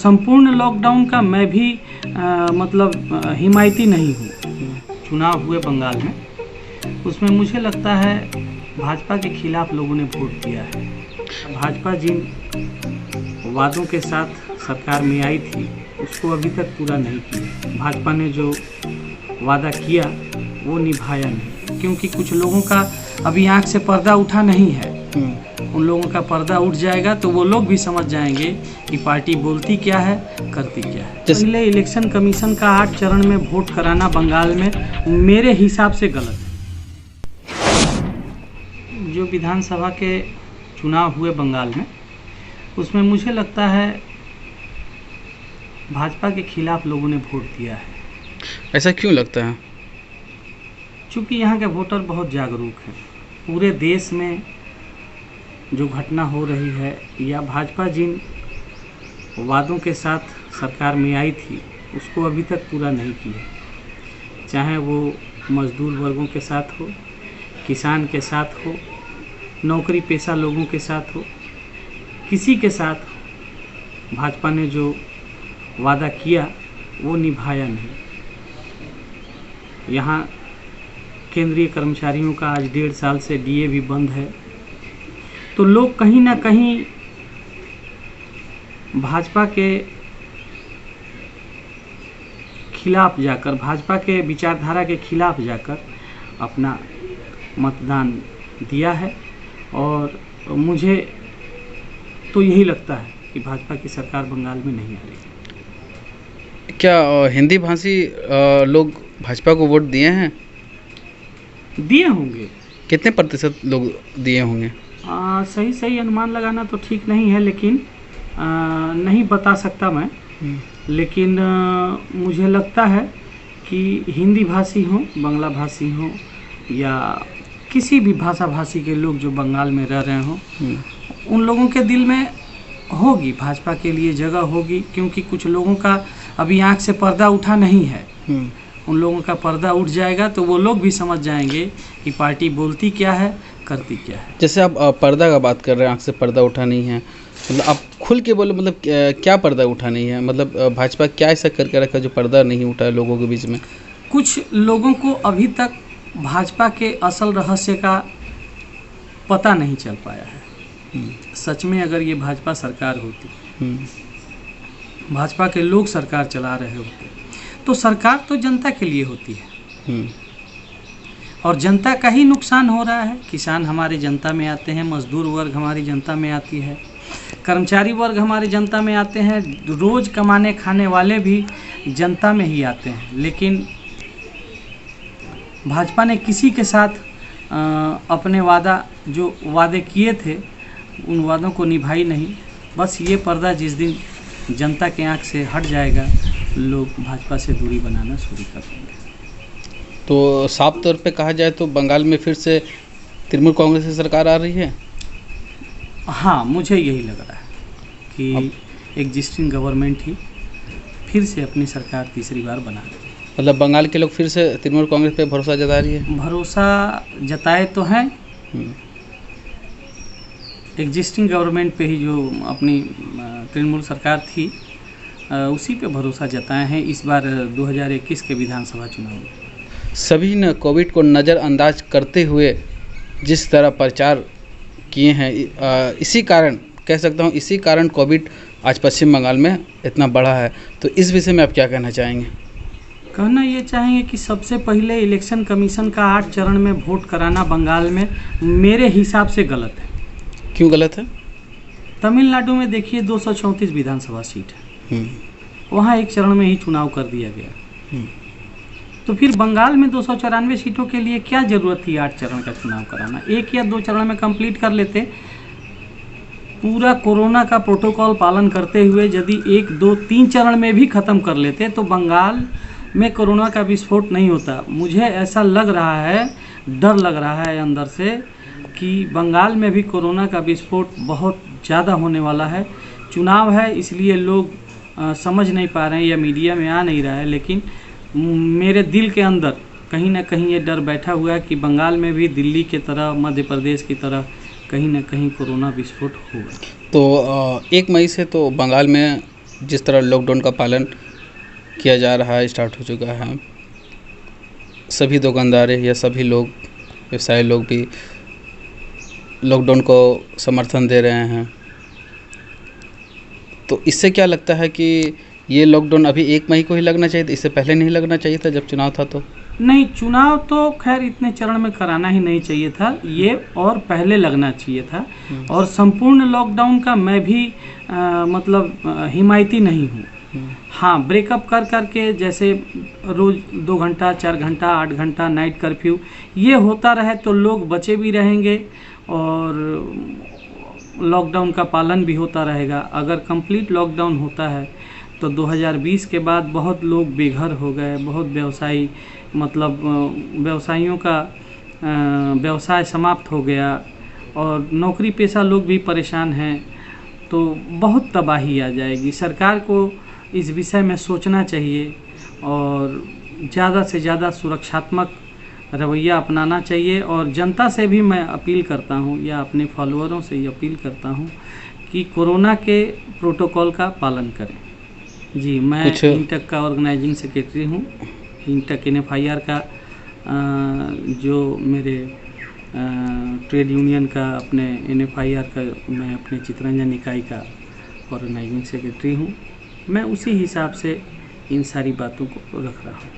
संपूर्ण लॉकडाउन का मैं भी हिमायती नहीं हूँ। चुनाव हुए बंगाल में, उसमें मुझे लगता है भाजपा के खिलाफ लोगों ने वोट दिया है। भाजपा जिन वादों के साथ सरकार में आई थी उसको अभी तक पूरा नहीं किया। भाजपा ने जो वादा किया वो निभाया नहीं, क्योंकि कुछ लोगों का अभी आंख से पर्दा उठा नहीं है। उन लोगों का पर्दा उठ जाएगा तो वो लोग भी समझ जाएंगे कि पार्टी बोलती क्या है, करती क्या है। पहले इलेक्शन कमीशन का 8 चरण में वोट कराना बंगाल में मेरे हिसाब से गलत है। जो विधानसभा के चुनाव हुए बंगाल में, उसमें मुझे लगता है भाजपा के खिलाफ लोगों ने वोट दिया है। ऐसा क्यों लगता है? क्योंकि यहाँ के वोटर बहुत जागरूक हैं। पूरे देश में जो घटना हो रही है या भाजपा जिन वादों के साथ सरकार में आई थी उसको अभी तक पूरा नहीं किया, चाहे वो मजदूर वर्गों के साथ हो, किसान के साथ हो, नौकरी पेशा लोगों के साथ हो, किसी के साथ भाजपा ने जो वादा किया वो निभाया नहीं। यहाँ केंद्रीय कर्मचारियों का आज 1.5 साल से डीए भी बंद है, तो लोग कहीं ना कहीं भाजपा के खिलाफ जाकर, भाजपा के विचारधारा के खिलाफ जाकर अपना मतदान दिया है। और मुझे तो यही लगता है कि भाजपा की सरकार बंगाल में नहीं आ रही। क्या हिंदी भाषी लोग भाजपा को वोट दिए हैं? दिए होंगे। कितने प्रतिशत लोग दिए होंगे? सही अनुमान लगाना तो ठीक नहीं है, लेकिन नहीं बता सकता मैं। लेकिन मुझे लगता है कि हिंदी भाषी हों, बांग्ला भाषी हों या किसी भी भाषा भाषी के लोग जो बंगाल में रह रहे हों, उन लोगों के दिल में होगी भाजपा के लिए जगह होगी, क्योंकि कुछ लोगों का अभी आंख से पर्दा उठा नहीं है। उन लोगों का पर्दा उठ जाएगा तो वो लोग भी समझ जाएंगे कि पार्टी बोलती क्या है, करती क्या है। जैसे आप पर्दा का बात कर रहे हैं, आंख से पर्दा उठा नहीं है, मतलब आप खुल के बोले, मतलब क्या पर्दा उठा नहीं है? मतलब भाजपा क्या ऐसा करके रखा जो पर्दा नहीं उठा है लोगों के बीच में? कुछ लोगों को अभी तक भाजपा के असल रहस्य का पता नहीं चल पाया है। सच में अगर ये भाजपा सरकार होती, भाजपा के लोग सरकार चला रहे होते, तो सरकार तो जनता के लिए होती है और जनता का ही नुकसान हो रहा है। किसान हमारी जनता में आते हैं, मजदूर वर्ग हमारी जनता में आती है, कर्मचारी वर्ग हमारी जनता में आते हैं, रोज़ कमाने खाने वाले भी जनता में ही आते हैं। लेकिन भाजपा ने किसी के साथ अपने जो वादे किए थे उन वादों को निभाई नहीं। बस ये पर्दा जिस दिन जनता के आंख से हट जाएगा, लोग भाजपा से दूरी बनाना शुरू कर देंगे। तो साफ तौर पे कहा जाए तो बंगाल में फिर से तृणमूल कांग्रेस की सरकार आ रही है? हाँ, मुझे यही लग रहा है कि एग्जिस्टिंग गवर्नमेंट ही फिर से अपनी सरकार तीसरी बार बना रही है। मतलब बंगाल के लोग फिर से तृणमूल कांग्रेस पे भरोसा जता रही है? भरोसा जताए तो हैं। एग्जिस्टिंग गवर्नमेंट पे ही जो अपनी तृणमूल सरकार थी उसी पे भरोसा जताए हैं इस बार 2021 के विधानसभा चुनाव में। सभी ने कोविड को नज़रअंदाज करते हुए जिस तरह प्रचार किए हैं, इसी कारण कह सकता हूँ, इसी कारण कोविड आज पश्चिम बंगाल में इतना बढ़ा है। तो इस विषय में आप क्या कहना चाहेंगे? कहना ये चाहेंगे कि सबसे पहले इलेक्शन कमीशन का 8 चरण में वोट कराना बंगाल में मेरे हिसाब से गलत है। क्यों गलत है? तमिलनाडु में देखिए 234 विधानसभा सीट है, वहाँ 1 चरण में ही चुनाव कर दिया गया। तो फिर बंगाल में 294 सीटों के लिए क्या ज़रूरत थी 8 चरण का चुनाव कराना? 1 या 2 चरण में कंप्लीट कर लेते। पूरा कोरोना का प्रोटोकॉल पालन करते हुए यदि 1, 2, 3 चरण में भी ख़त्म कर लेते तो बंगाल में कोरोना का विस्फोट नहीं होता। मुझे ऐसा लग रहा है, डर लग रहा है अंदर से कि बंगाल में भी कोरोना का विस्फोट बहुत ज़्यादा होने वाला है। चुनाव है इसलिए लोग समझ नहीं पा रहे हैं या मीडिया में आ नहीं रहा है, लेकिन मेरे दिल के अंदर कहीं ना कहीं ये डर बैठा हुआ है कि बंगाल में भी दिल्ली के तरह, मध्य प्रदेश की तरह कहीं ना कहीं कोरोना विस्फोट होगा। तो 1 मई से तो बंगाल में जिस तरह लॉकडाउन का पालन किया जा रहा है, स्टार्ट हो चुका है, सभी दुकानदार या सभी लोग, व्यवसायी लोग भी लॉकडाउन को समर्थन दे रहे हैं। तो इससे क्या लगता है कि ये लॉकडाउन अभी 1 मई को ही लगना चाहिए था, इससे पहले नहीं लगना चाहिए था जब चुनाव था? तो नहीं, चुनाव तो खैर इतने चरण में कराना ही नहीं चाहिए था, ये और पहले लगना चाहिए था। और संपूर्ण लॉकडाउन का मैं भी मतलब हिमायती नहीं हूँ। हाँ, ब्रेकअप कर करके जैसे रोज़ 2 घंटा 4 घंटा 8 घंटा नाइट कर्फ्यू ये होता रहे तो लोग बचे भी रहेंगे और लॉकडाउन का पालन भी होता रहेगा। अगर कंप्लीट लॉकडाउन होता है तो 2020 के बाद बहुत लोग बेघर हो गए, बहुत व्यवसायी मतलब व्यवसायियों का व्यवसाय समाप्त हो गया और नौकरी पेशा लोग भी परेशान हैं, तो बहुत तबाही आ जाएगी। सरकार को इस विषय में सोचना चाहिए और ज़्यादा से ज़्यादा सुरक्षात्मक रवैया अपनाना चाहिए। और जनता से भी मैं अपील करता हूँ या अपने फॉलोअरों से ही अपील करता हूँ कि कोरोना के प्रोटोकॉल का पालन करें। जी, मैं इंटक का ऑर्गेनाइजिंग सेक्रेटरी हूँ। इंटक NFIR का जो मेरे ट्रेड यूनियन का अपने NFIR का मैं अपने चितरंजन इकाई का ऑर्गेनाइजिंग सेक्रेटरी हूँ। मैं उसी हिसाब से इन सारी बातों को रख रहा हूँ।